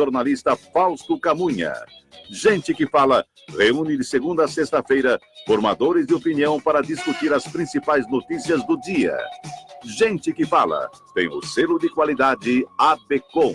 jornalista Fausto Camunha. Gente que Fala reúne de segunda a sexta-feira formadores de opinião para discutir as principais notícias do dia. Gente que Fala tem o selo de qualidade ABECOM.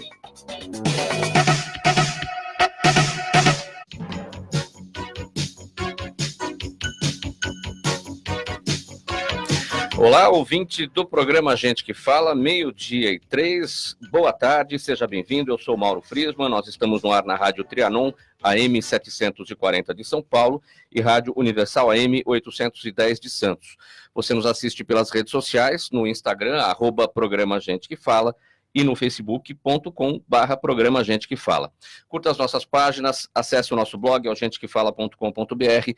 Olá, ouvinte do programa Gente que Fala, 12:03, boa tarde, seja bem-vindo, eu sou Mauro Friesman, nós estamos no ar na Rádio Trianon, AM 740 de São Paulo e Rádio Universal AM 810 de Santos. Você nos assiste pelas redes sociais, no Instagram, @programa Gente que Fala, e no facebook.com/programa Gente que Fala. Curta as nossas páginas, acesse o nosso blog, gentequefala.com.br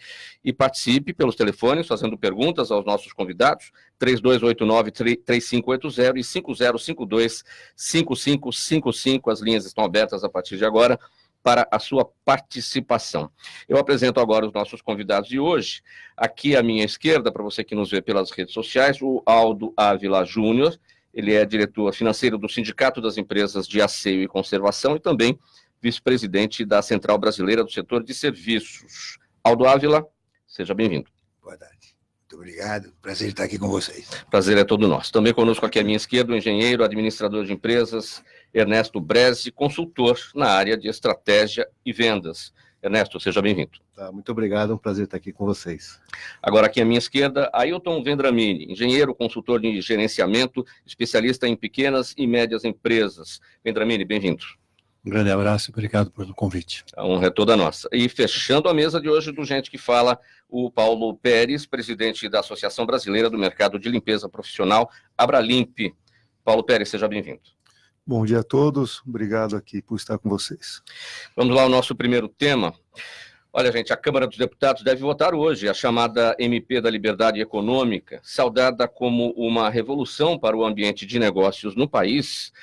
e participe pelos telefones, fazendo perguntas aos nossos convidados, 3289-3580 e 5052-5555. As linhas estão abertas a partir de agora para a sua participação. Eu apresento agora os nossos convidados de hoje. Aqui à minha esquerda, para você que nos vê pelas redes sociais, o Aldo Ávila Júnior. Ele é diretor financeiro do Sindicato das Empresas de Asseio e Conservação e também vice-presidente da Central Brasileira do Setor de Serviços. Aldo Ávila, seja bem-vindo. Boa tarde. Muito obrigado. Prazer estar aqui com vocês. Prazer é todo nosso. Também conosco aqui à minha esquerda, o engenheiro, administrador de empresas, Ernesto Bresi, consultor na área de estratégia e vendas. Ernesto, seja bem-vindo. Tá, muito obrigado, é um prazer estar aqui com vocês. Agora aqui à minha esquerda, Ailton Vendramini, engenheiro, consultor de gerenciamento, especialista em pequenas e médias empresas. Vendramini, bem-vindo. Um grande abraço e obrigado pelo convite. A honra é toda nossa. E fechando a mesa de hoje do Gente que Fala, o Paulo Pérez, presidente da Associação Brasileira do Mercado de Limpeza Profissional, Abralimp. Paulo Pérez, seja bem-vindo. Bom dia a todos, obrigado aqui por estar com vocês. Vamos lá ao nosso primeiro tema. Olha, gente, a Câmara dos Deputados deve votar hoje a chamada MP da Liberdade Econômica, saudada como uma revolução para o ambiente de negócios no país.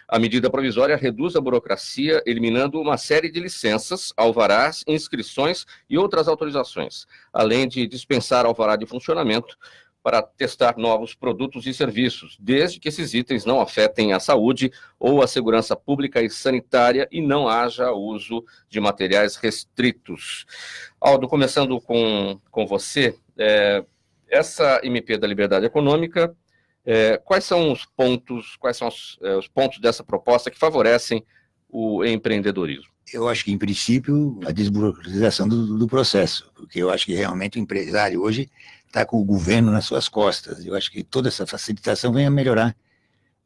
A medida provisória reduz a burocracia, eliminando uma série de licenças, alvarás, inscrições e outras autorizações, além de dispensar alvará de funcionamento para testar novos produtos e serviços, desde que esses itens não afetem a saúde ou a segurança pública e sanitária e não haja uso de materiais restritos. Aldo, começando com você, essa MP da Liberdade Econômica, quais são os pontos dessa proposta que favorecem o empreendedorismo? Eu acho que, em princípio, a desburocratização do processo, porque eu acho que realmente o empresário hoje está com o governo nas suas costas. Eu acho que toda essa facilitação vem a melhorar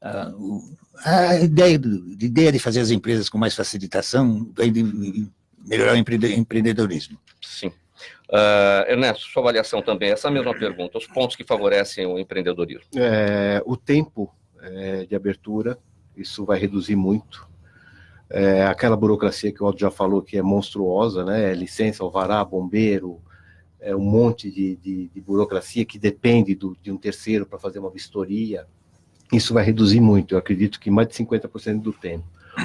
a ideia de fazer as empresas com mais facilitação, vem de melhorar o empreendedorismo. Sim. Ernesto, sua avaliação também, essa mesma pergunta, os pontos que favorecem o empreendedorismo. O tempo de abertura, isso vai reduzir muito. Aquela burocracia que o Aldo já falou que é monstruosa, né? Licença, alvará, bombeiro, um monte de burocracia que depende de um terceiro para fazer uma vistoria. Isso vai reduzir muito, eu acredito que mais de 50% do tempo.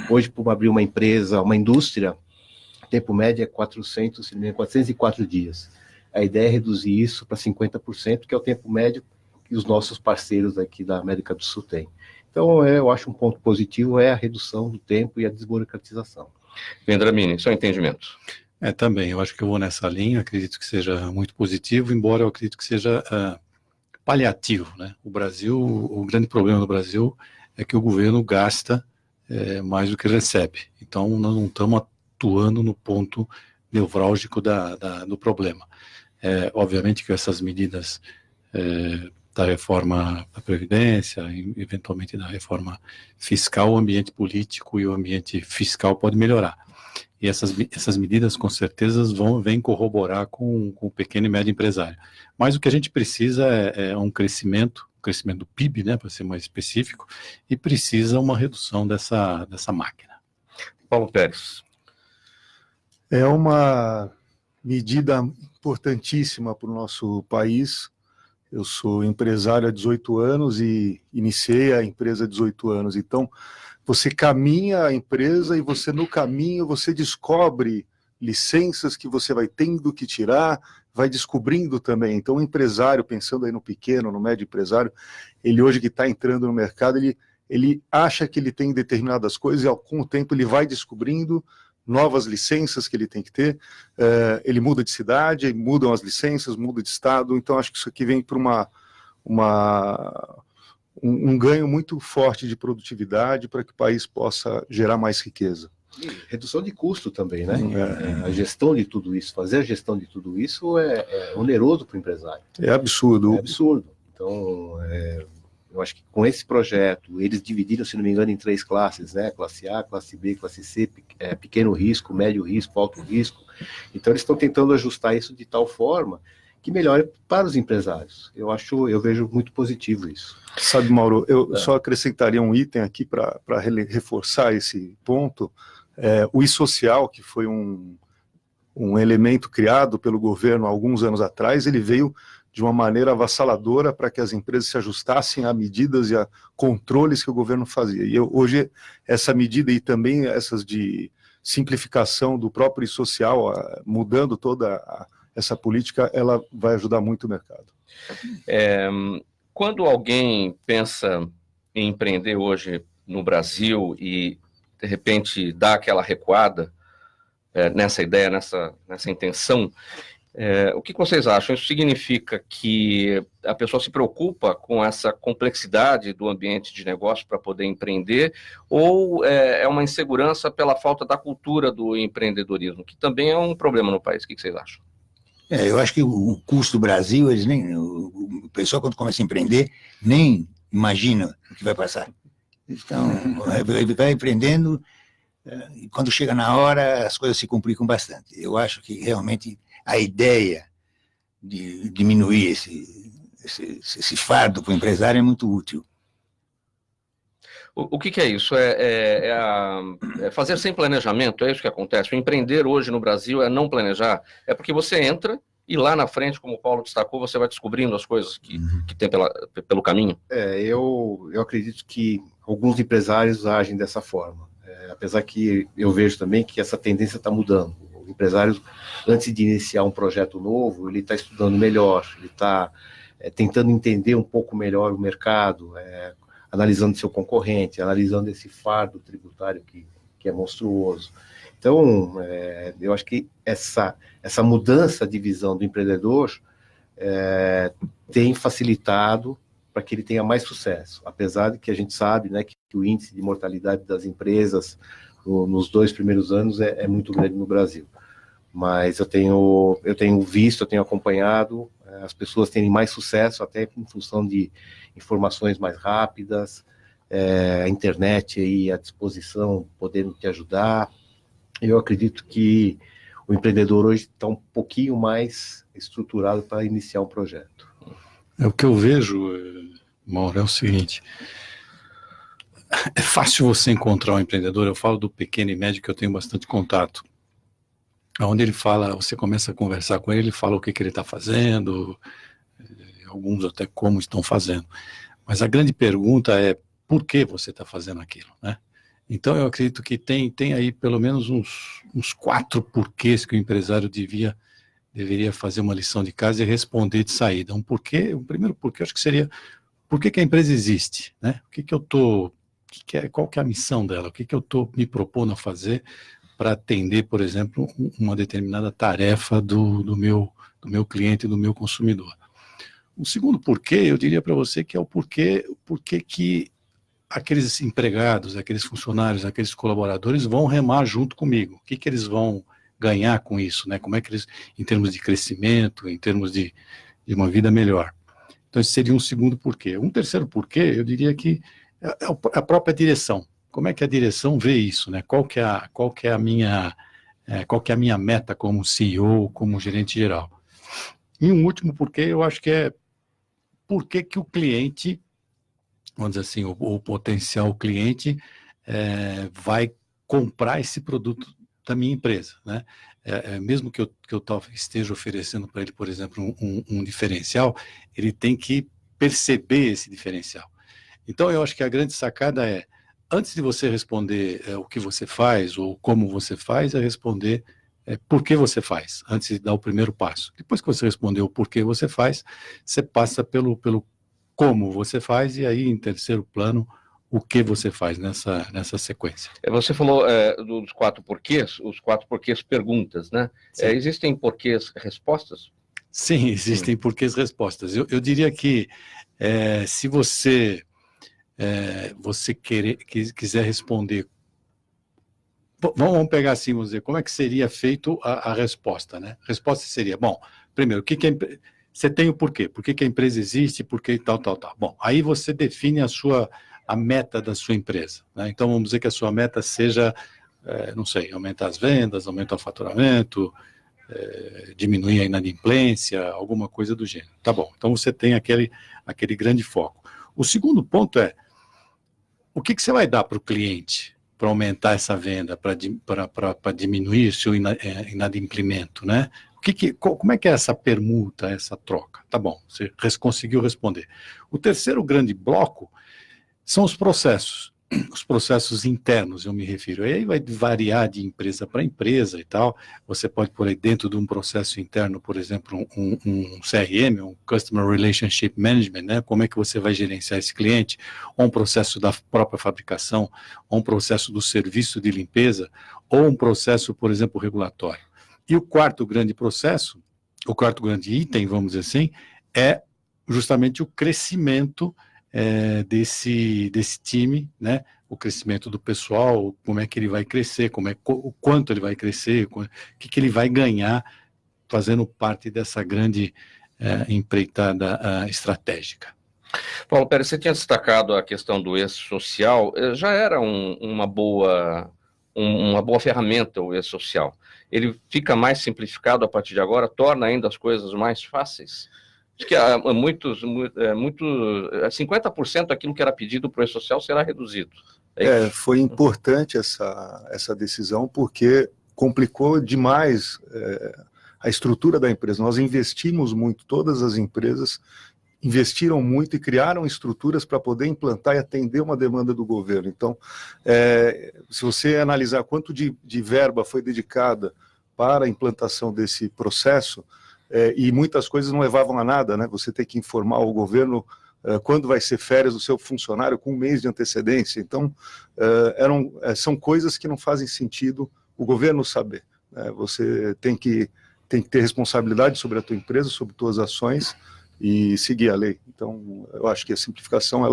Hoje, para abrir uma empresa, uma indústria, o tempo médio é 404 dias. A ideia é reduzir isso para 50%, que é o tempo médio que os nossos parceiros aqui da América do Sul têm. Então, eu acho um ponto positivo é a redução do tempo e a desburocratização. Vendramini, seu entendimento? Também, eu acho que eu vou nessa linha, acredito que seja muito positivo, embora eu acredito que seja paliativo, né? O grande problema do Brasil é que o governo gasta mais do que recebe, então nós não estamos atuando no ponto nevrálgico do problema. Obviamente que essas medidas da reforma da Previdência, eventualmente da reforma fiscal, o ambiente político e o ambiente fiscal pode melhorar. E essas medidas, com certeza, vêm corroborar com o pequeno e médio empresário. Mas o que a gente precisa é um crescimento do PIB, né, para ser mais específico, e precisa uma redução dessa máquina. Paulo Pérez. É uma medida importantíssima para o nosso país. Eu sou empresário há 18 anos e iniciei a empresa há 18 anos, então você caminha a empresa e no caminho você descobre licenças que você vai tendo que tirar, vai descobrindo também. Então o empresário, pensando aí no pequeno, no médio empresário, ele hoje que está entrando no mercado, ele acha que ele tem determinadas coisas e, com o tempo, ele vai descobrindo novas licenças que ele tem que ter, ele muda de cidade, mudam as licenças, muda de estado, então acho que isso aqui vem para um ganho muito forte de produtividade para que o país possa gerar mais riqueza. E redução de custo também, né? A gestão de tudo isso, fazer a gestão de tudo isso é oneroso para o empresário. É absurdo. É absurdo. Então, eu acho que com esse projeto, eles dividiram, se não me engano, em 3 classes, né? Classe A, classe B, classe C, pequeno risco, médio risco, alto risco. Então, eles estão tentando ajustar isso de tal forma que melhore para os empresários. Eu vejo muito positivo isso. Sabe, Mauro, eu só acrescentaria um item aqui para reforçar esse ponto. O e-social, que foi um elemento criado pelo governo há alguns anos atrás, ele veio de uma maneira avassaladora para que as empresas se ajustassem a medidas e a controles que o governo fazia. E hoje, essa medida e também essas de simplificação do próprio e-social, mudando toda essa política, ela vai ajudar muito o mercado. Quando alguém pensa em empreender hoje no Brasil e, de repente, dá aquela recuada nessa ideia, nessa intenção, o que vocês acham? Isso significa que a pessoa se preocupa com essa complexidade do ambiente de negócio para poder empreender, ou é uma insegurança pela falta da cultura do empreendedorismo, que também é um problema no país? O que vocês acham? Eu acho que o custo do Brasil, o pessoal, quando começa a empreender, nem imagina o que vai passar. Então, vai empreendendo, e quando chega na hora, as coisas se complicam bastante. Eu acho que, realmente, a ideia de diminuir esse fardo para o empresário é muito útil. O que é isso? É fazer sem planejamento? É isso que acontece? O empreender hoje no Brasil é não planejar? É porque você entra e lá na frente, como o Paulo destacou, você vai descobrindo as coisas que tem pelo caminho? Eu acredito que alguns empresários agem dessa forma. Apesar que eu vejo também que essa tendência está mudando. O empresário, antes de iniciar um projeto novo, ele está estudando melhor, ele está tentando entender um pouco melhor o mercado, analisando seu concorrente, analisando esse fardo tributário que é monstruoso. Então, eu acho que essa mudança de visão do empreendedor tem facilitado para que ele tenha mais sucesso, apesar de que a gente sabe, né, que o índice de mortalidade das empresas nos 2 primeiros anos é muito grande no Brasil. Mas eu tenho visto, eu tenho acompanhado as pessoas terem mais sucesso, até em função de informações mais rápidas, a internet aí à disposição, podendo te ajudar. Eu acredito que o empreendedor hoje está um pouquinho mais estruturado para iniciar um projeto. O que eu vejo, Mauro, é o seguinte: é fácil você encontrar um empreendedor. Eu falo do pequeno e médio, que eu tenho bastante contato, onde ele fala, você começa a conversar com ele fala o que ele está fazendo, alguns até como estão fazendo. Mas a grande pergunta é, por que você está fazendo aquilo, né? Então eu acredito que tem aí pelo menos uns 4 porquês que o empresário deveria fazer uma lição de casa e responder de saída. O primeiro porquê, eu acho que seria, por que a empresa existe, né? Qual que é a missão dela? O que eu estou me propondo a fazer para atender, por exemplo, uma determinada tarefa do meu cliente, do meu consumidor. O segundo porquê, eu diria para você que é o porquê que aqueles empregados, aqueles funcionários, aqueles colaboradores vão remar junto comigo. O que eles vão ganhar com isso, né? Como é que eles, em termos de crescimento, em termos de uma vida melhor. Então, esse seria um segundo porquê. Um terceiro porquê, eu diria que é a própria direção. Como é que a direção vê isso, né? Qual que é a minha meta como CEO, como gerente geral? E um último porquê, eu acho que é por que o cliente, vamos dizer assim, o potencial cliente vai comprar esse produto da minha empresa, né? Mesmo que eu esteja oferecendo para ele, por exemplo, um diferencial, ele tem que perceber esse diferencial. Então, eu acho que a grande sacada é, antes de você responder o que você faz ou como você faz, é responder por que você faz, antes de dar o primeiro passo. Depois que você respondeu o porquê você faz, você passa pelo como você faz, e aí, em terceiro plano, o que você faz nessa sequência. Você falou dos 4 porquês, os 4 porquês perguntas, né? Existem porquês respostas? Sim, existem porquês respostas. Eu diria que se você quiser responder, vamos pegar assim, vamos dizer, como é que seria feito a resposta, né? A resposta seria, bom, primeiro, você tem o porquê, por que a empresa existe, por que tal. Bom, aí você define a meta da sua empresa, né? Então, vamos dizer que a sua meta seja, não sei, aumentar as vendas, aumentar o faturamento, diminuir a inadimplência, alguma coisa do gênero. Tá bom, então você tem aquele grande foco. O segundo ponto é, o que você vai dar para o cliente para aumentar essa venda, para diminuir seu inadimplimento, né? Como é que é essa permuta, essa troca? Tá bom, você conseguiu responder. O terceiro grande bloco são os processos internos, eu me refiro. Aí vai variar de empresa para empresa e tal. Você pode pôr aí dentro de um processo interno, por exemplo, um CRM, um Customer Relationship Management, né? Como é que você vai gerenciar esse cliente, ou um processo da própria fabricação, ou um processo do serviço de limpeza, ou um processo, por exemplo, regulatório. E o quarto grande item, vamos dizer assim, é justamente o crescimento desse time, né? O crescimento do pessoal, como é que ele vai crescer, o quanto ele vai crescer, o que ele vai ganhar fazendo parte dessa grande empreitada estratégica. Paulo Pérez, você tinha destacado a questão do E-Social, já era uma boa ferramenta o E-Social. Ele fica mais simplificado a partir de agora, torna ainda as coisas mais fáceis? Acho que 50% daquilo que era pedido para o E-Social será reduzido. Foi importante essa decisão, porque complicou demais a estrutura da empresa. Nós investimos muito, todas as empresas investiram muito e criaram estruturas para poder implantar e atender uma demanda do governo. Então, se você analisar quanto de verba foi dedicada para a implantação desse processo, e muitas coisas não levavam a nada, né? Você tem que informar o governo quando vai ser férias do seu funcionário com 1 mês de antecedência. Então, são coisas que não fazem sentido o governo saber, né? Você tem que ter responsabilidade sobre a tua empresa, sobre tuas ações e seguir a lei. Então, eu acho que a simplificação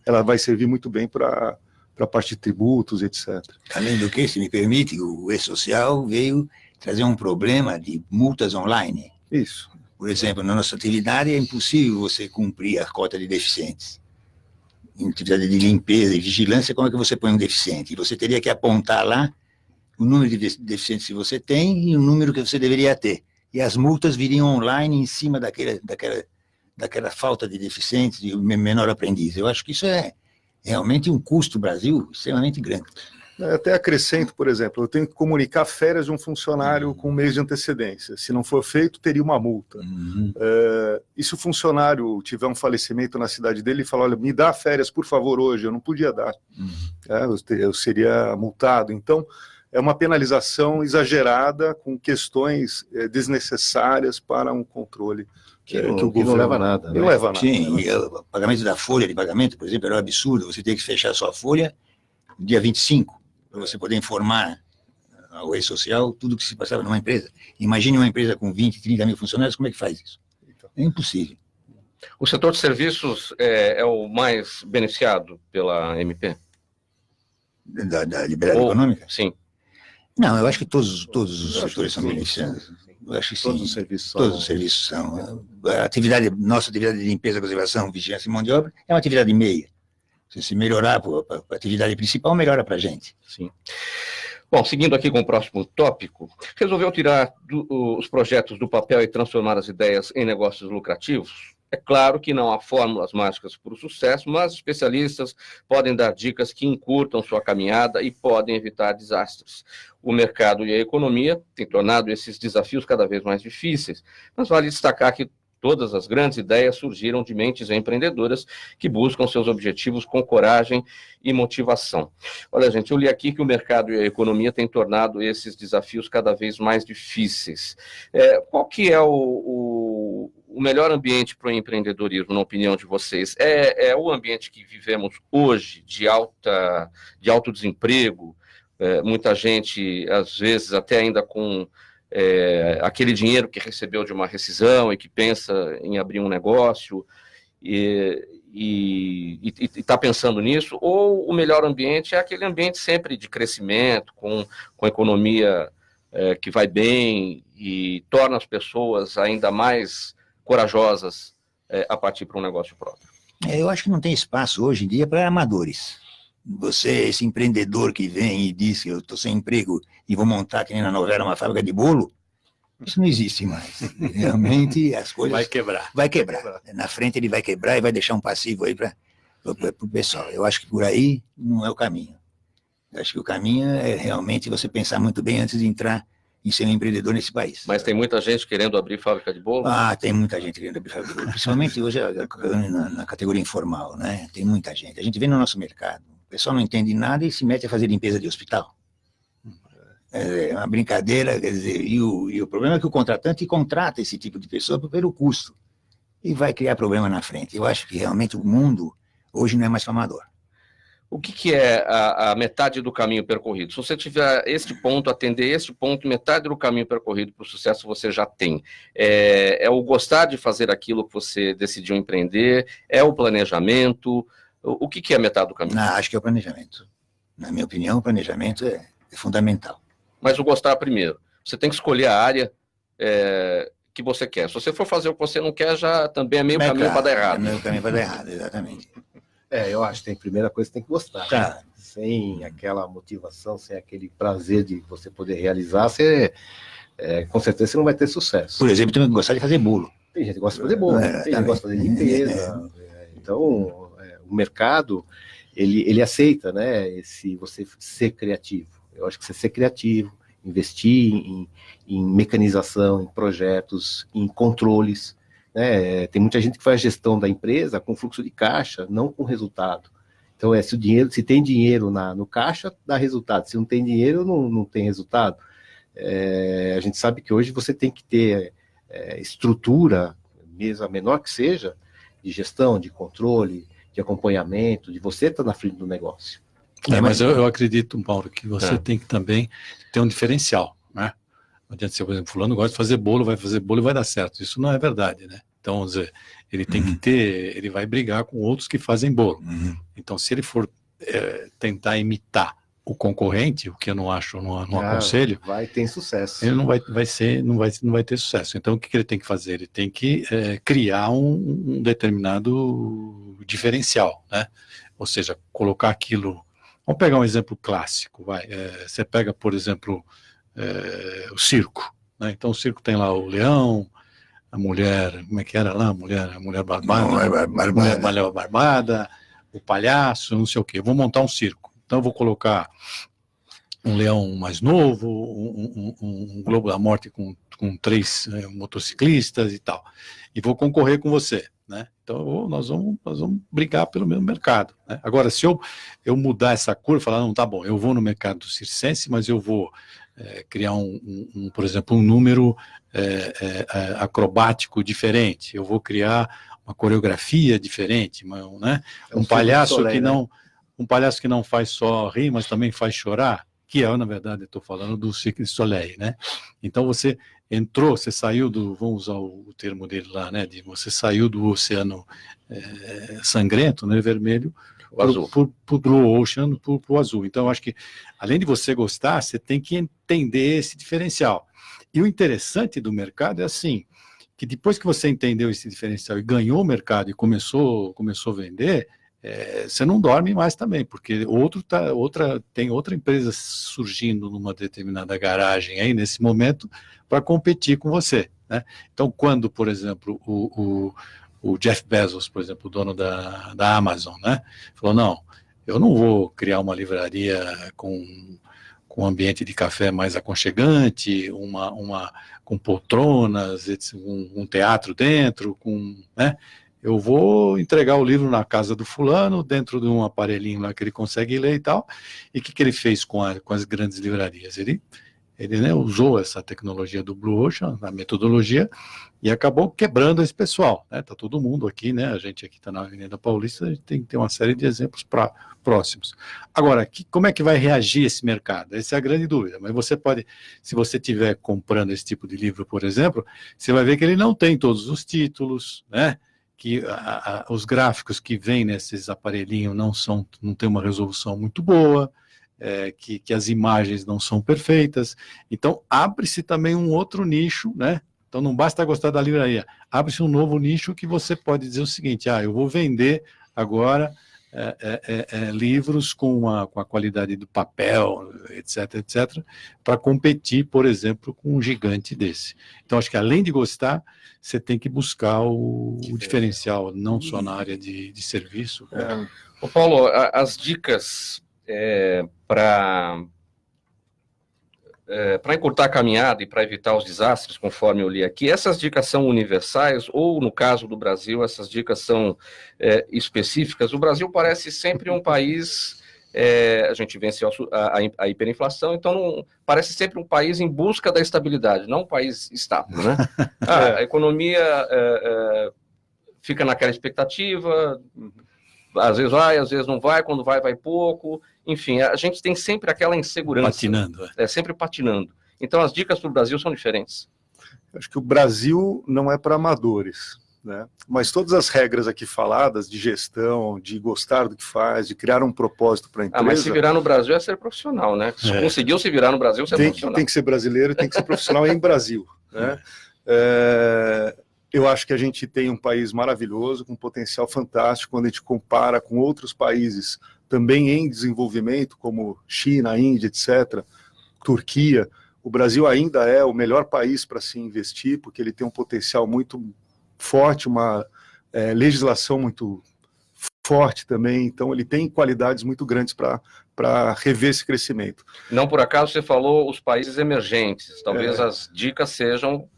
ela vai servir muito bem para a parte de tributos, etc. Além do que, se me permite, o E-Social veio trazer um problema de multas online. Isso. Por exemplo, na nossa atividade é impossível você cumprir a cota de deficientes. Em atividade de limpeza e vigilância, como é que você põe um deficiente? Você teria que apontar lá o número de deficientes que você tem e o número que você deveria ter. E as multas viriam online em cima daquela falta de deficientes e o menor aprendiz. Eu acho que isso é realmente um custo Brasil extremamente grande. Até acrescento, por exemplo, eu tenho que comunicar férias de um funcionário com 1 mês de antecedência. Se não for feito, teria uma multa. E se o funcionário tiver um falecimento na cidade dele e falar, olha, me dá férias, por favor, hoje, eu não podia dar. Eu seria multado. Então, é uma penalização exagerada com questões desnecessárias para um controle que o governo não leva a nada. Não leva a nada. Sim, e o pagamento da folha de pagamento, por exemplo, era um absurdo. Você tem que fechar sua folha dia 25, para você poder informar ao E-Social tudo que se passava numa empresa. Imagine uma empresa com 20, 30 mil funcionários, como é que faz isso? É impossível. O setor de serviços é o mais beneficiado pela MP? Da liberdade econômica? Sim. Não, eu acho que todos os setores são beneficiados. Eu acho que sim. Todos os serviços são. Nossa atividade de limpeza, conservação, vigilância e mão de obra é uma atividade meia. Se melhorar para a atividade principal, melhora para a gente. Sim. Bom, seguindo aqui com o próximo tópico, resolveu tirar os projetos do papel e transformar as ideias em negócios lucrativos? É claro que não há fórmulas mágicas para o sucesso, mas especialistas podem dar dicas que encurtam sua caminhada e podem evitar desastres. O mercado e a economia têm tornado esses desafios cada vez mais difíceis, mas vale destacar que todas as grandes ideias surgiram de mentes empreendedoras que buscam seus objetivos com coragem e motivação. Olha, gente, eu li aqui que o mercado e a economia têm tornado esses desafios cada vez mais difíceis. Qual que é o o melhor ambiente para o empreendedorismo, na opinião de vocês, é o ambiente que vivemos hoje, de alto desemprego, muita gente, às vezes, até ainda com aquele dinheiro que recebeu de uma rescisão e que pensa em abrir um negócio e está pensando nisso, ou o melhor ambiente é aquele ambiente sempre de crescimento, com economia que vai bem e torna as pessoas ainda mais corajosas a partir para um negócio próprio. Eu acho que não tem espaço hoje em dia para amadores. Você, esse empreendedor que vem e diz que eu estou sem emprego e vou montar, que nem na novela, uma fábrica de bolo, isso não existe mais. Realmente as coisas... Vai quebrar. Vai quebrar. Na frente ele vai quebrar e vai deixar um passivo aí para o pessoal. Eu acho que por aí não é o caminho. Eu acho que o caminho é realmente você pensar muito bem antes de entrar em ser um empreendedor nesse país. Mas tem muita gente querendo abrir fábrica de bolo? Tem muita gente querendo abrir fábrica de bolo. Principalmente hoje na categoria informal, né? Tem muita gente. A gente vê no nosso mercado. O pessoal não entende nada e se mete a fazer limpeza de hospital. É uma brincadeira, quer dizer, e o problema é que o contratante contrata esse tipo de pessoa pelo custo e vai criar problema na frente. Eu acho que realmente o mundo hoje não é mais para amador. O que é a metade do caminho percorrido? Se você tiver este ponto, atender este ponto, metade do caminho percorrido para o sucesso você já tem. É o gostar de fazer aquilo que você decidiu empreender, é o planejamento. O que é a metade do caminho? Acho que é o planejamento. Na minha opinião, o planejamento é fundamental. Mas o gostar primeiro. Você tem que escolher a área que você quer. Se você for fazer o que você não quer, já também é meio caminho para dar errado. É meio caminho para dar errado, exatamente. Eu acho que a primeira coisa tem que gostar. Tá. Né? Sem aquela motivação, sem aquele prazer de você poder realizar, você, com certeza você não vai ter sucesso. Por exemplo, tem que gostar de fazer bolo. Tem gente que gosta de fazer bolo, tem gente que gosta de fazer limpeza. Então, o mercado, ele aceita, né, você ser criativo. Eu acho que você ser criativo, investir em mecanização, em projetos, em controles. Né? Tem muita gente que faz gestão da empresa com fluxo de caixa, não com resultado. Então, se tem dinheiro no caixa, dá resultado. Se não tem dinheiro, não tem resultado. A gente sabe que hoje você tem que ter estrutura, mesmo a menor que seja, de gestão, de controle, de acompanhamento, de você estar na frente do negócio. Mas eu acredito, Mauro, que você tem que também ter um diferencial, né? Não adianta ser, por exemplo, fulano gosta de fazer bolo, vai fazer bolo e vai dar certo. Isso não é verdade, né? Então, vamos dizer, ele tem que ter, ele vai brigar com outros que fazem bolo. Então, se ele for tentar imitar o concorrente, o que eu não acho, não aconselho, vai ter sucesso. Ele não vai ter sucesso. Então, o que ele tem que fazer? Ele tem que criar um determinado diferencial, né? Ou seja, colocar aquilo. Vamos pegar um exemplo clássico, você pega, por exemplo, o circo, né? Então o circo tem lá o leão, a mulher, como é que era lá? A mulher barbada, o palhaço, não sei o quê. Vou montar um circo. Então eu vou colocar um leão mais novo, um Globo da Morte com 3 motociclistas e tal. E vou concorrer com você, né? Então nós vamos brigar pelo mesmo mercado, né? Agora, se eu mudar essa curva, falar, não, tá bom, eu vou no mercado circense, mas eu vou criar por exemplo, um número acrobático diferente, eu vou criar uma coreografia diferente, né? Um palhaço que não faz só rir, mas também faz chorar, que na verdade, eu estou falando do Cirque du Soleil, né? Então você entrou, você saiu vamos usar o termo dele lá, né? Você saiu do oceano sangrento, né? Vermelho, pro Blue Ocean, pro azul. Então eu acho que, além de você gostar, você tem que entender esse diferencial. E o interessante do mercado é assim, que depois que você entendeu esse diferencial e ganhou o mercado e começou a vender, você não dorme mais também, porque tem outra empresa surgindo numa determinada garagem aí nesse momento para competir com você, né? Então, quando, por exemplo, o Jeff Bezos, por exemplo, o dono da Amazon, né, falou, não, eu não vou criar uma livraria com um ambiente de café mais aconchegante, com poltronas, um teatro dentro, né? Eu vou entregar o livro na casa do fulano, dentro de um aparelhinho lá que ele consegue ler e tal. E o que ele fez com as grandes livrarias? Ele ele, né, usou essa tecnologia do Blue Ocean, a metodologia, e acabou quebrando esse pessoal, né? Tá todo mundo aqui, né? A gente aqui está na Avenida Paulista, a gente tem que ter uma série de exemplos próximos. Agora, como é que vai reagir esse mercado? Essa é a grande dúvida. Mas você pode, se você estiver comprando esse tipo de livro, por exemplo, você vai ver que ele não tem todos os títulos, né? Que os gráficos que vêm nesses aparelhinhos não tem uma resolução muito boa, que as imagens não são perfeitas. Então, abre-se também um outro nicho, né? Então, não basta gostar da livraria, abre-se um novo nicho que você pode dizer o seguinte, eu vou vender agora livros com a qualidade do papel, etc., para competir, por exemplo, com um gigante desse. Então, acho que além de gostar, você tem que buscar o diferencial, não só na área de serviço. Ô Paulo, as dicas para encurtar a caminhada e para evitar os desastres, conforme eu li aqui, essas dicas são universais ou, no caso do Brasil, essas dicas são específicas? O Brasil parece sempre um país, a gente venceu a hiperinflação, então parece sempre um país em busca da estabilidade, não um país estável, né? A economia fica naquela expectativa, às vezes vai, às vezes não vai, quando vai pouco, enfim, a gente tem sempre aquela insegurança. Patinando. Sempre patinando. Então as dicas para o Brasil são diferentes. Acho que o Brasil não é para amadores, né? Mas todas as regras aqui faladas de gestão, de gostar do que faz, de criar um propósito para a empresa... mas se virar no Brasil é ser profissional, né? Se conseguiu se virar no Brasil, ser profissional. Tem que ser brasileiro, tem que ser profissional em Brasil, né? Eu acho que a gente tem um país maravilhoso, com um potencial fantástico, quando a gente compara com outros países também em desenvolvimento, como China, Índia, etc., Turquia. O Brasil ainda é o melhor país para se investir, porque ele tem um potencial muito forte, uma legislação muito forte também, então ele tem qualidades muito grandes para rever esse crescimento. Não por acaso você falou os países emergentes, talvez as dicas sejam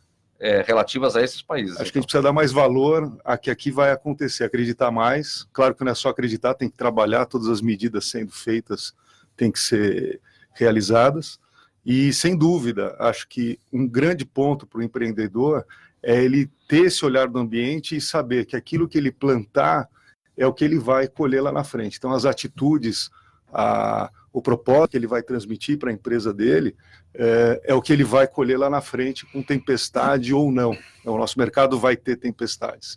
relativas a esses países. Acho que a gente precisa dar mais valor a que aqui vai acontecer, acreditar mais. Claro que não é só acreditar, tem que trabalhar, todas as medidas sendo feitas têm que ser realizadas. E, sem dúvida, acho que um grande ponto para o empreendedor é ele ter esse olhar do ambiente e saber que aquilo que ele plantar é o que ele vai colher lá na frente. Então, as atitudes, o propósito que ele vai transmitir para a empresa dele é o que ele vai colher lá na frente, com tempestade ou não. O nosso mercado vai ter tempestades.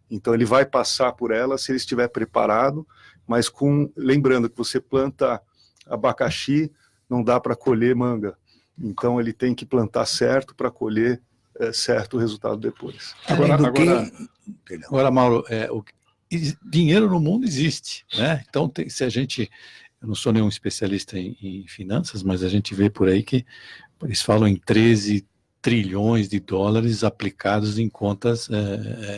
Então, ele vai passar por ela se ele estiver preparado, mas lembrando que você planta abacaxi, não dá para colher manga. Então, ele tem que plantar certo para colher certo o resultado depois. Agora Mauro, dinheiro no mundo existe, né? Então, se a gente... Eu não sou nenhum especialista em finanças, mas a gente vê por aí que eles falam em 13 trilhões de dólares aplicados em contas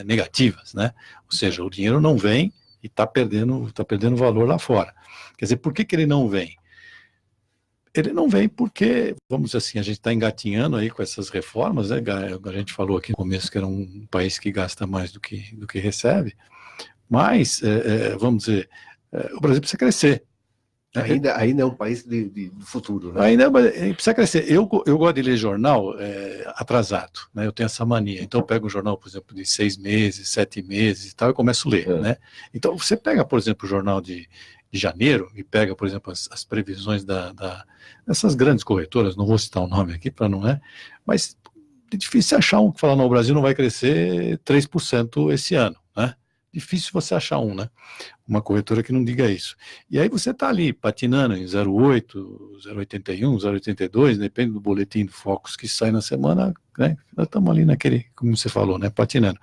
negativas, né? Ou seja, o dinheiro não vem e está perdendo valor lá fora. Quer dizer, por que ele não vem? Ele não vem porque, vamos dizer assim, a gente está engatinhando aí com essas reformas, né? A gente falou aqui no começo que era um país que gasta mais do que recebe, mas, vamos dizer, o Brasil precisa crescer. Ainda é um país do futuro, né? Ainda precisa crescer. Eu gosto de ler jornal atrasado, né? Eu tenho essa mania. Então eu pego um jornal, por exemplo, de 6 meses, 7 meses e tal, e começo a ler, né? Então você pega, por exemplo, o jornal de janeiro e pega, por exemplo, as previsões dessas grandes corretoras, não vou citar o nome aqui para não mas é difícil achar um que fala, não, o Brasil não vai crescer 3% esse ano, né? Difícil você achar né? Uma corretora que não diga isso. E aí você está ali patinando em 0,8, 0,81, 0,82, depende do boletim do Focus que sai na semana, né? Nós estamos ali naquele, como você falou, né? Patinando.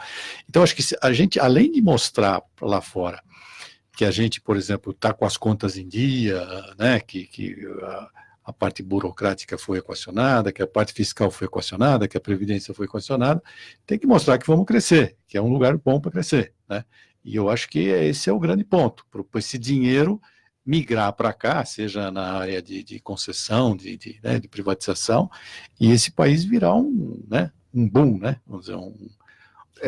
Então, acho que a gente, além de mostrar lá fora que a gente, por exemplo, está com as contas em dia, né? Que a parte burocrática foi equacionada, que a parte fiscal foi equacionada, que a previdência foi equacionada, tem que mostrar que vamos crescer, que é um lugar bom para crescer, né? E eu acho que esse é o grande ponto, para esse dinheiro migrar para cá, seja na área de concessão, de privatização, e esse país virar um boom, né? Vamos dizer,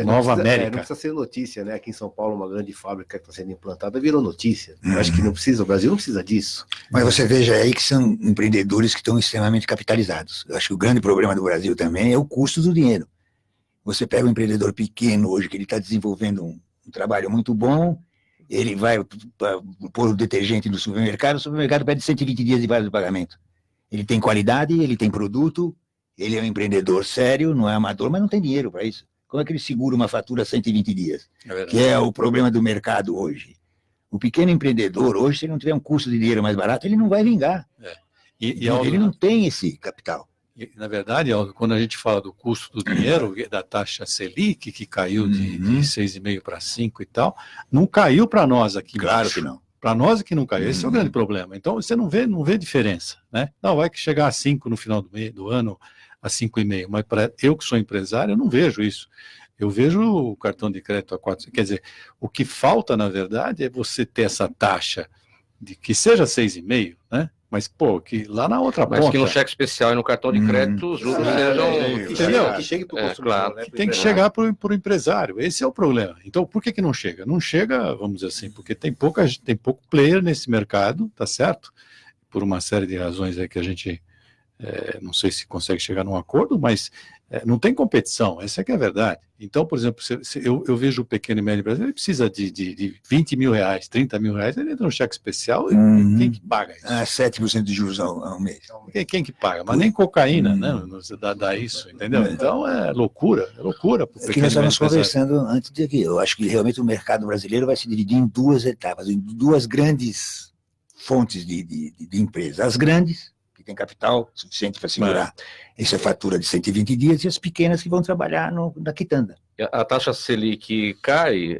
Nova Não América. precisa ser notícia, né? Aqui em São Paulo, uma grande fábrica que está sendo implantada virou notícia. Eu acho que não precisa, o Brasil não precisa disso. Mas você veja aí que são empreendedores que estão extremamente capitalizados. Eu acho que o grande problema do Brasil também é o custo do dinheiro. Você pega um empreendedor pequeno hoje, que ele está desenvolvendo um trabalho muito bom, ele vai pôr o detergente no supermercado, o supermercado pede 120 dias de prazo de pagamento. Ele tem qualidade, ele tem produto, ele é um empreendedor sério, não é amador, mas não tem dinheiro para isso. Como é que ele segura uma fatura 120 dias? Que é o problema do mercado hoje. O pequeno empreendedor, hoje, se ele não tiver um custo de dinheiro mais barato, ele não vai vingar. Ele não tem esse capital. Na verdade, quando a gente fala do custo do dinheiro, da taxa Selic, que caiu de 6,5 para 5 e tal, não caiu para nós aqui. Claro que não. Para nós é que não caiu. Esse é o grande problema. Então, você não vê diferença, né? Não, vai que chegar a 5 no final do ano, a 5,5. Mas eu que sou empresário, eu não vejo isso. Eu vejo o cartão de crédito a 4. Quer dizer, o que falta, na verdade, é você ter essa taxa de que seja 6,5, né? Mas, pô, que lá na outra ponta... Mas que no cheque especial e no cartão de crédito os juros sejam... Entendeu? Que chegue para o consumidor, claro. né? Tem que chegar para o empresário. Esse é o problema. Então, por que não chega? Não chega, vamos dizer assim, porque tem pouco player nesse mercado, tá certo? Por uma série de razões aí que a gente não sei se consegue chegar num acordo, mas não tem competição, essa é que é a verdade. Então, por exemplo, eu vejo o pequeno e médio brasileiro, ele precisa de 20 mil reais, 30 mil reais, ele entra no cheque especial, e quem que paga isso? 7% de juros ao mês. Quem que paga? Mas nem cocaína, né? Dá isso, entendeu? Então é loucura pro É que nós estávamos conversando antes de aqui. Eu acho que realmente o mercado brasileiro vai se dividir em duas etapas, em duas grandes fontes de empresas. As grandes, que têm capital suficiente para segurar essa fatura de 120 dias, e as pequenas que vão trabalhar na quitanda. A taxa Selic cai,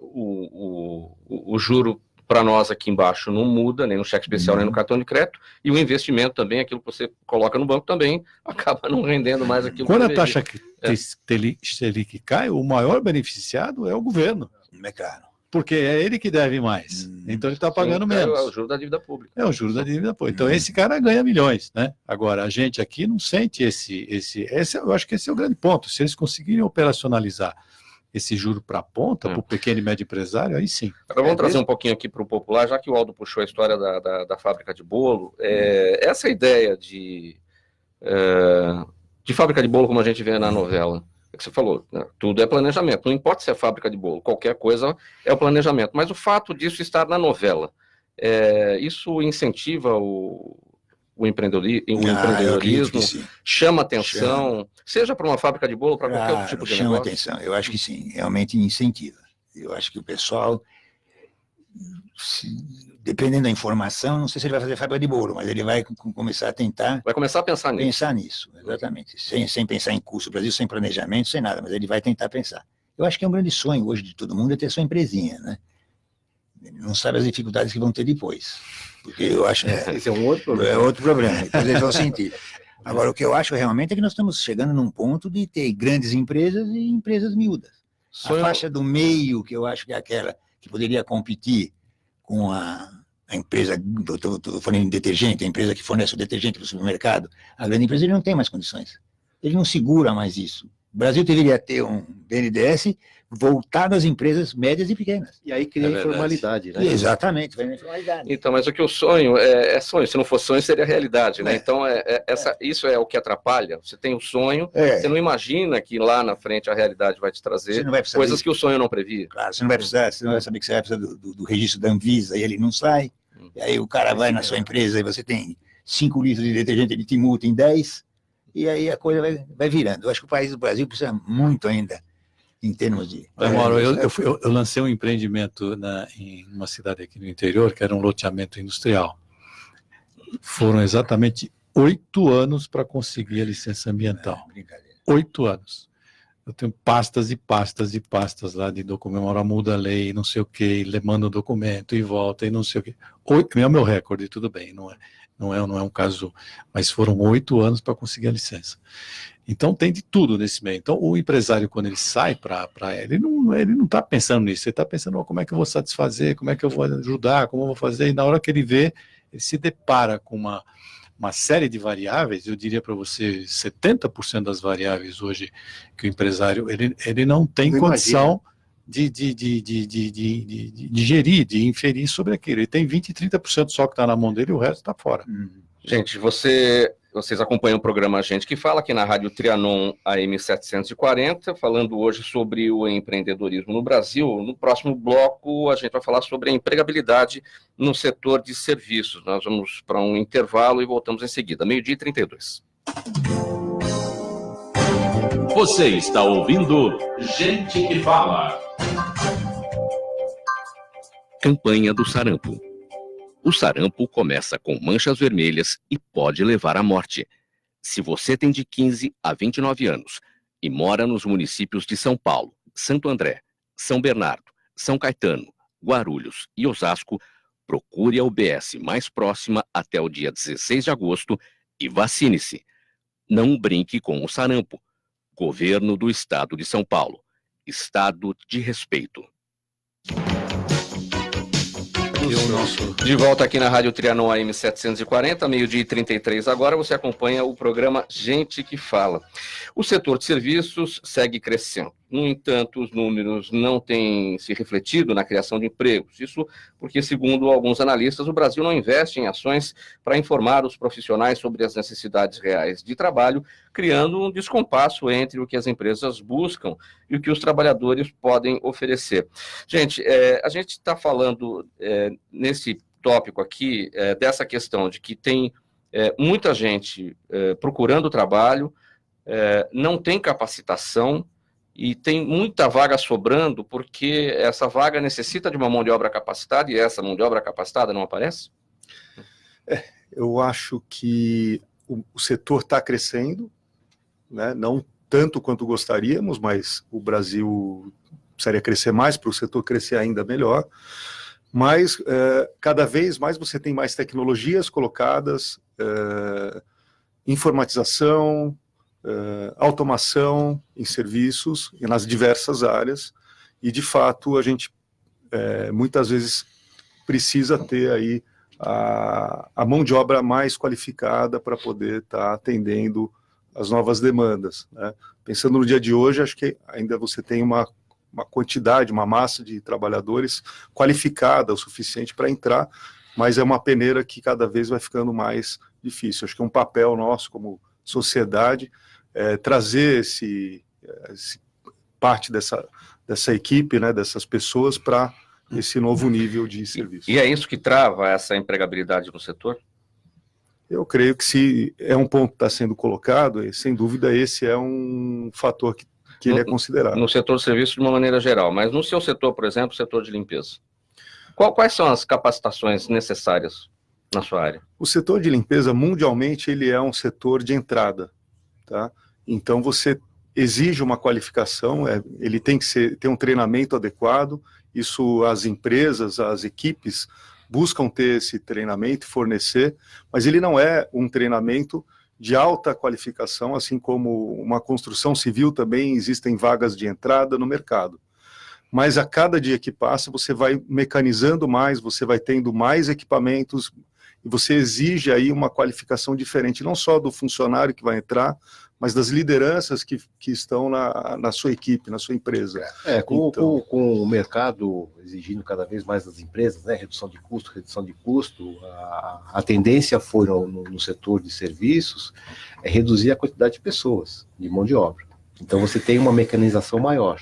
o juro para nós aqui embaixo não muda, nem no cheque especial, nem no cartão de crédito, e o investimento também, aquilo que você coloca no banco também, acaba não rendendo mais aquilo Quando que a taxa Selic cai, o maior beneficiado é o governo. É claro. Porque é ele que deve mais. Então ele está pagando menos. É o juro da dívida pública. É o juro da dívida pública. Então esse cara ganha milhões, né? Agora, a gente aqui não sente eu acho que esse é o grande ponto. Se eles conseguirem operacionalizar esse juro para a ponta, para o pequeno e médio empresário, aí sim. Agora vamos trazer um pouquinho aqui para o popular, já que o Aldo puxou a história da fábrica de bolo. Essa ideia de fábrica de bolo, como a gente vê na novela, é que você falou, né? Tudo é planejamento. Não importa se é fábrica de bolo, qualquer coisa é o planejamento. Mas o fato disso estar na novela, isso incentiva o empreendedorismo, chama atenção, seja para uma fábrica de bolo, para qualquer outro tipo de chama negócio. atenção. Eu acho que sim, realmente incentiva. Eu acho que o pessoal, dependendo da informação, não sei se ele vai fazer fábrica de bolo, mas ele vai começar a tentar... Vai começar a pensar nisso. Pensar nisso, exatamente. Sem pensar em custo, Brasil sem planejamento, sem nada, mas ele vai tentar pensar. Eu acho que é um grande sonho hoje de todo mundo é ter sua empresinha, né? Ele não sabe as dificuldades que vão ter depois. Porque eu acho que esse é um outro problema. É outro problema, depois eles vão sentir. Agora, o que eu acho realmente é que nós estamos chegando num ponto de ter grandes empresas e empresas miúdas. A faixa do meio, que eu acho que é aquela que poderia competir com a empresa, estou falando em detergente, a empresa que fornece o detergente para o supermercado, a grande empresa ele não tem mais condições. Ele não segura mais isso. O Brasil deveria ter um BNDES voltado às empresas médias e pequenas. E aí cria informalidade, né? Exatamente, vai na informalidade. Então, mas o que o sonho é sonho, se não for sonho seria realidade, né? Então, isso é o que atrapalha. Você tem o sonho, você não imagina que lá na frente a realidade vai te trazer coisas que o sonho não previa. Claro, você não vai saber que você vai precisar do registro da Anvisa e ele não sai. E aí o cara vai na sua empresa e você tem 5 litros de detergente, ele te multa em 10, e aí a coisa vai virando. Eu acho que o Brasil precisa muito ainda em termos de... Mauro, eu lancei um empreendimento em uma cidade aqui no interior, que era um loteamento industrial. Foram exatamente 8 anos para conseguir a licença ambiental. 8 anos. Eu tenho pastas e pastas e pastas lá de documento, muda a lei, não sei o quê, manda o documento e volta e não sei o quê. É o meu recorde, tudo bem, não é um caso, mas foram 8 anos para conseguir a licença. Então tem de tudo nesse meio. Então o empresário, quando ele sai ele não está pensando nisso, ele está pensando como é que eu vou satisfazer, como é que eu vou ajudar, como eu vou fazer, e na hora que ele vê, ele se depara com uma série de variáveis, eu diria para você, 70% das variáveis hoje que o empresário, ele não tem condição de gerir, de inferir sobre aquilo. Ele tem 20%, 30% só que está na mão dele e o resto está fora. Gente, vocês acompanham o programa Gente que Fala, aqui na Rádio Trianon AM 740, falando hoje sobre o empreendedorismo no Brasil. No próximo bloco, a gente vai falar sobre a empregabilidade no setor de serviços. Nós vamos para um intervalo e voltamos em seguida, 12h32. Você está ouvindo Gente que Fala. Campanha do sarampo. O sarampo começa com manchas vermelhas e pode levar à morte. Se você tem de 15 a 29 anos e mora nos municípios de São Paulo, Santo André, São Bernardo, São Caetano, Guarulhos e Osasco, procure a UBS mais próxima até o dia 16 de agosto e vacine-se. Não brinque com o sarampo. Governo do Estado de São Paulo. Estado de respeito. De volta aqui na Rádio Trianon AM 740, 12h33 agora, você acompanha o programa Gente que Fala. O setor de serviços segue crescendo. No entanto, os números não têm se refletido na criação de empregos. Isso porque, segundo alguns analistas, o Brasil não investe em ações para informar os profissionais sobre as necessidades reais de trabalho, criando um descompasso entre o que as empresas buscam e o que os trabalhadores podem oferecer. Gente, a gente está falando nesse tópico aqui dessa questão de que tem muita gente procurando trabalho, não tem capacitação, e tem muita vaga sobrando porque essa vaga necessita de uma mão de obra capacitada e essa mão de obra capacitada não aparece? Eu acho que o setor está crescendo, né? Não tanto quanto gostaríamos, mas o Brasil precisaria crescer mais para o setor crescer ainda melhor. Mas cada vez mais você tem mais tecnologias colocadas, informatização, automação em serviços e nas diversas áreas, e de fato a gente muitas vezes precisa ter aí a mão de obra mais qualificada para poder estar atendendo as novas demandas, né? Pensando no dia de hoje, acho que ainda você tem uma quantidade, uma massa de trabalhadores qualificada o suficiente para entrar, mas é uma peneira que cada vez vai ficando mais difícil. Acho que é um papel nosso como sociedade trazer parte dessa equipe, né, dessas pessoas para esse novo nível de serviço. E é isso que trava essa empregabilidade no setor? Eu creio que se é um ponto que está sendo colocado, sem dúvida esse é um fator que ele é considerado. No setor de serviços de uma maneira geral, mas no seu setor, por exemplo, setor de limpeza, quais são as capacitações necessárias na sua área? O setor de limpeza, mundialmente, ele é um setor de entrada, tá? Então você exige uma qualificação, ele tem que ter um treinamento adequado, isso as empresas, as equipes buscam ter esse treinamento e fornecer, mas ele não é um treinamento de alta qualificação, assim como uma construção civil também existem vagas de entrada no mercado. Mas a cada dia que passa, você vai mecanizando mais, você vai tendo mais equipamentos, e você exige aí uma qualificação diferente, não só do funcionário que vai entrar, mas das lideranças que estão na sua equipe, na sua empresa. Com o mercado exigindo cada vez mais das empresas, né, redução de custo, a tendência foi no setor de serviços reduzir a quantidade de pessoas, de mão de obra. Então você tem uma mecanização maior.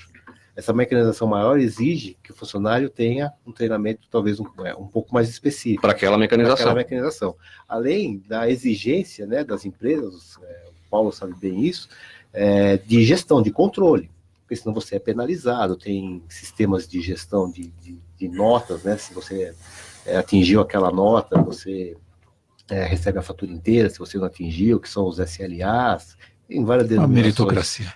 Essa mecanização maior exige que o funcionário tenha um treinamento talvez um pouco mais específico. Para aquela mecanização. Além da exigência, né, das empresas, o Paulo sabe bem isso, de gestão, de controle, porque senão você é penalizado, tem sistemas de gestão de notas, né, se você atingiu aquela nota, você recebe a fatura inteira, se você não atingiu, que são os SLAs, tem várias denominações. A meritocracia.